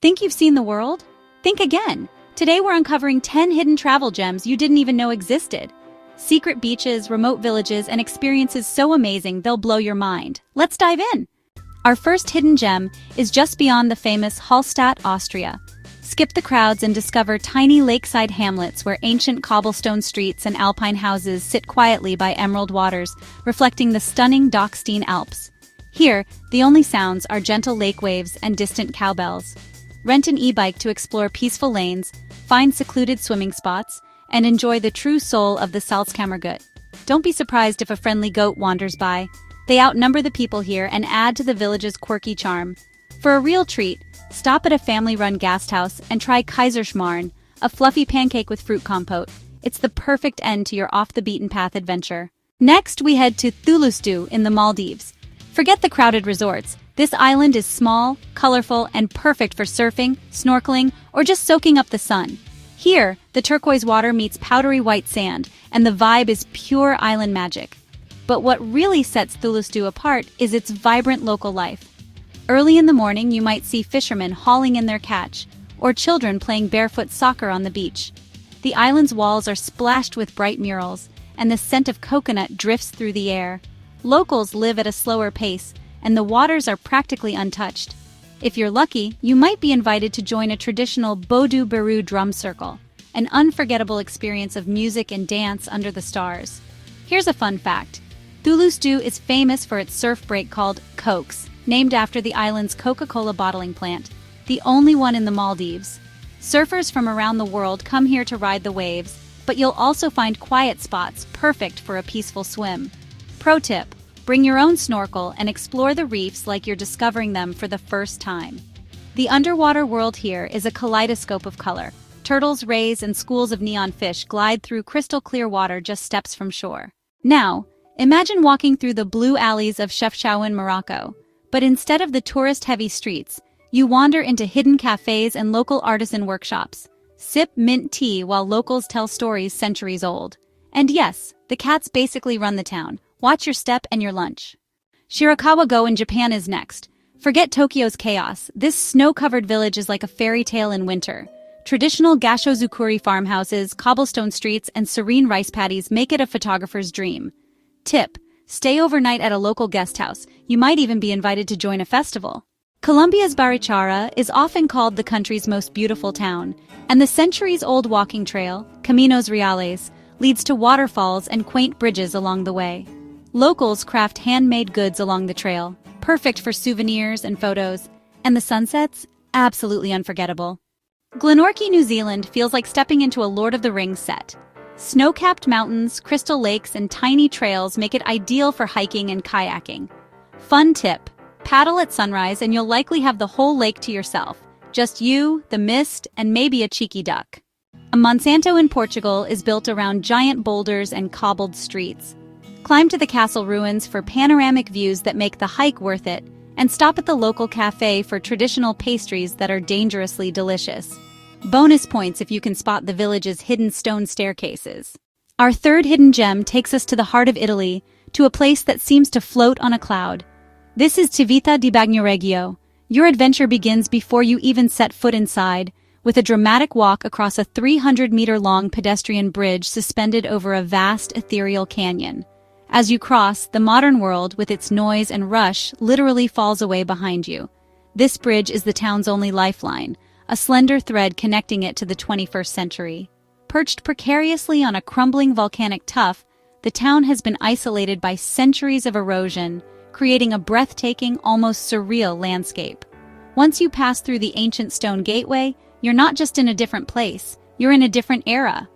Think you've seen the world? Think again. Today we're uncovering 10 hidden travel gems you didn't even know existed. Secret beaches, remote villages, and experiences so amazing they'll blow your mind. Let's dive in. Our first hidden gem is just beyond the famous Hallstatt, Austria. Skip the crowds and discover tiny lakeside hamlets where ancient cobblestone streets and alpine houses sit quietly by emerald waters, reflecting the stunning Dockstein Alps. Here, the only sounds are gentle lake waves and distant cowbells. Rent an e-bike to explore peaceful lanes, find secluded swimming spots, and enjoy the true soul of the Salzkammergut. Don't be surprised if a friendly goat wanders by. They outnumber the people here and add to the village's quirky charm. For a real treat, stop at a family-run Gasthaus and try Kaiserschmarrn, a fluffy pancake with fruit compote. It's the perfect end to your off-the-beaten-path adventure. Next, we head to Thulusdu in the Maldives. Forget the crowded resorts. This island is small, colorful, and perfect for surfing, snorkeling, or just soaking up the sun. Here, the turquoise water meets powdery white sand, and the vibe is pure island magic. But what really sets Thulusdu apart is its vibrant local life. Early in the morning, you might see fishermen hauling in their catch, or children playing barefoot soccer on the beach. The island's walls are splashed with bright murals, and the scent of coconut drifts through the air. Locals live at a slower pace, and the waters are practically untouched. If you're lucky, you might be invited to join a traditional Bodu Beru drum circle, an unforgettable experience of music and dance under the stars. Here's a fun fact. Thulusdu is famous for its surf break called Cokes, named after the island's Coca-Cola bottling plant, the only one in the Maldives. Surfers from around the world come here to ride the waves, but you'll also find quiet spots perfect for a peaceful swim. Pro tip: bring your own snorkel and explore the reefs like you're discovering them for the first time. The underwater world here is a kaleidoscope of color. Turtles, rays, and schools of neon fish glide through crystal clear water just steps from shore. Now, imagine walking through the blue alleys of Chefchaouen, Morocco. But instead of the tourist-heavy streets, you wander into hidden cafes and local artisan workshops. Sip mint tea while locals tell stories centuries old. And yes, the cats basically run the town. Watch your step and your lunch. Shirakawa-go in Japan is next. Forget Tokyo's chaos. This snow-covered village is like a fairy tale in winter. Traditional gashozukuri farmhouses, cobblestone streets, and serene rice paddies make it a photographer's dream. Tip: stay overnight at a local guest house. You might even be invited to join a festival. Colombia's Barichara is often called the country's most beautiful town, and the centuries-old walking trail, Caminos Reales, leads to waterfalls and quaint bridges along the way. Locals craft handmade goods along the trail, perfect for souvenirs and photos, and the sunsets, absolutely unforgettable. Glenorchy, New Zealand feels like stepping into a Lord of the Rings set. Snow-capped mountains, crystal lakes, and tiny trails make it ideal for hiking and kayaking. Fun tip: paddle at sunrise and you'll likely have the whole lake to yourself. Just you, the mist, and maybe a cheeky duck. A Monsanto in Portugal is built around giant boulders and cobbled streets. Climb to the castle ruins for panoramic views that make the hike worth it, and stop at the local cafe for traditional pastries that are dangerously delicious. Bonus points if you can spot the village's hidden stone staircases. Our third hidden gem takes us to the heart of Italy, to a place that seems to float on a cloud. This is Civita di Bagnoregio. Your adventure begins before you even set foot inside, with a dramatic walk across a 300-meter-long pedestrian bridge suspended over a vast ethereal canyon. As you cross, the modern world, with its noise and rush, literally falls away behind you. This bridge is the town's only lifeline, a slender thread connecting it to the 21st century. Perched precariously on a crumbling volcanic tuff, the town has been isolated by centuries of erosion, creating a breathtaking, almost surreal landscape. Once you pass through the ancient stone gateway, you're not just in a different place, you're in a different era.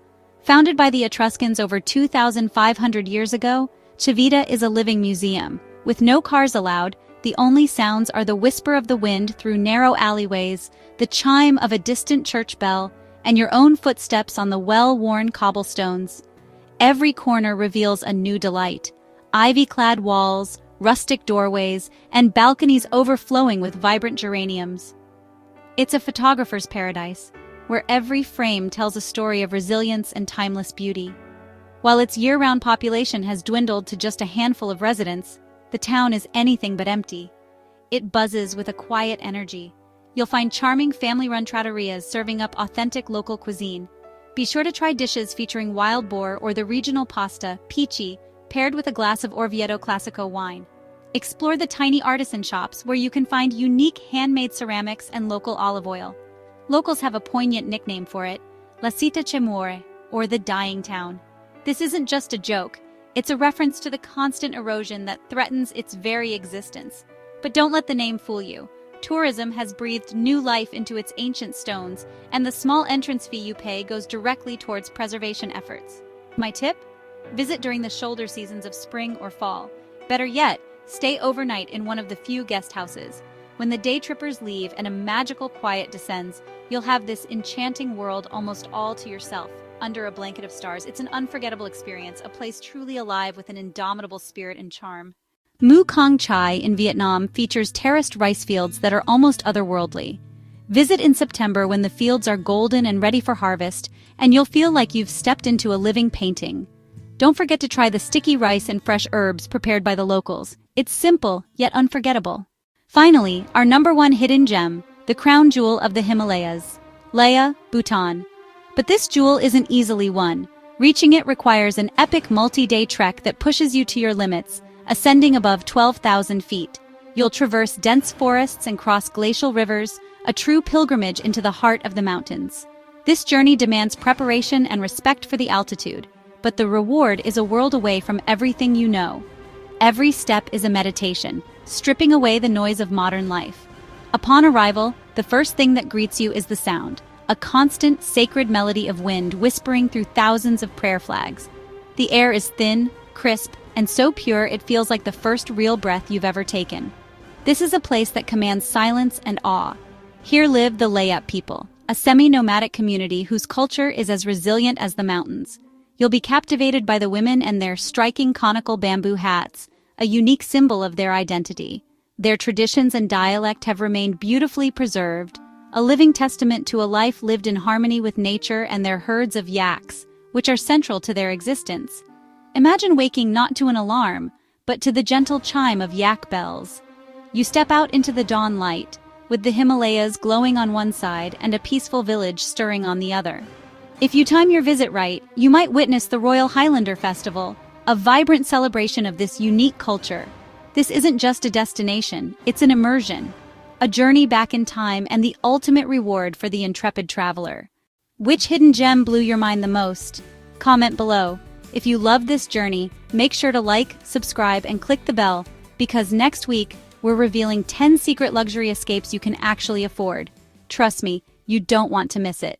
Founded by the Etruscans over 2,500 years ago, Civita is a living museum. With no cars allowed, the only sounds are the whisper of the wind through narrow alleyways, the chime of a distant church bell, and your own footsteps on the well-worn cobblestones. Every corner reveals a new delight. Ivy-clad walls, rustic doorways, and balconies overflowing with vibrant geraniums. It's a photographer's paradise, where every frame tells a story of resilience and timeless beauty. While its year-round population has dwindled to just a handful of residents, the town is anything but empty. It buzzes with a quiet energy. You'll find charming family-run trattorias serving up authentic local cuisine. Be sure to try dishes featuring wild boar or the regional pasta, pici, paired with a glass of Orvieto Classico wine. Explore the tiny artisan shops where you can find unique handmade ceramics and local olive oil. Locals have a poignant nickname for it, La Città che muore, or the dying town. This isn't just a joke, it's a reference to the constant erosion that threatens its very existence. But don't let the name fool you. Tourism has breathed new life into its ancient stones, and the small entrance fee you pay goes directly towards preservation efforts. My tip? Visit during the shoulder seasons of spring or fall. Better yet, stay overnight in one of the few guest houses. When the day trippers leave and a magical quiet descends, you'll have this enchanting world almost all to yourself. Under a blanket of stars, it's an unforgettable experience, a place truly alive with an indomitable spirit and charm. Mu Cang Chai in Vietnam features terraced rice fields that are almost otherworldly. Visit in September when the fields are golden and ready for harvest, and you'll feel like you've stepped into a living painting. Don't forget to try the sticky rice and fresh herbs prepared by the locals. It's simple, yet unforgettable. Finally, our #1 hidden gem, the crown jewel of the Himalayas, Leh, Bhutan. But this jewel isn't easily won. Reaching it requires an epic multi-day trek that pushes you to your limits, ascending above 12,000 feet. You'll traverse dense forests and cross glacial rivers, a true pilgrimage into the heart of the mountains. This journey demands preparation and respect for the altitude, but the reward is a world away from everything you know. Every step is a meditation, stripping away the noise of modern life. Upon arrival, the first thing that greets you is the sound, a constant, sacred melody of wind whispering through thousands of prayer flags. The air is thin, crisp, and so pure it feels like the first real breath you've ever taken. This is a place that commands silence and awe. Here live the Layup people, a semi-nomadic community whose culture is as resilient as the mountains. You'll be captivated by the women and their striking conical bamboo hats, a unique symbol of their identity. Their traditions and dialect have remained beautifully preserved, a living testament to a life lived in harmony with nature and their herds of yaks, which are central to their existence. Imagine waking not to an alarm, but to the gentle chime of yak bells. You step out into the dawn light, with the Himalayas glowing on one side and a peaceful village stirring on the other. If you time your visit right, you might witness the Royal Highlander Festival, a vibrant celebration of this unique culture. This isn't just a destination, it's an immersion, a journey back in time and the ultimate reward for the intrepid traveler. Which hidden gem blew your mind the most? Comment below. If you love this journey, make sure to like, subscribe, and click the bell, because next week, we're revealing 10 secret luxury escapes you can actually afford. Trust me, you don't want to miss it.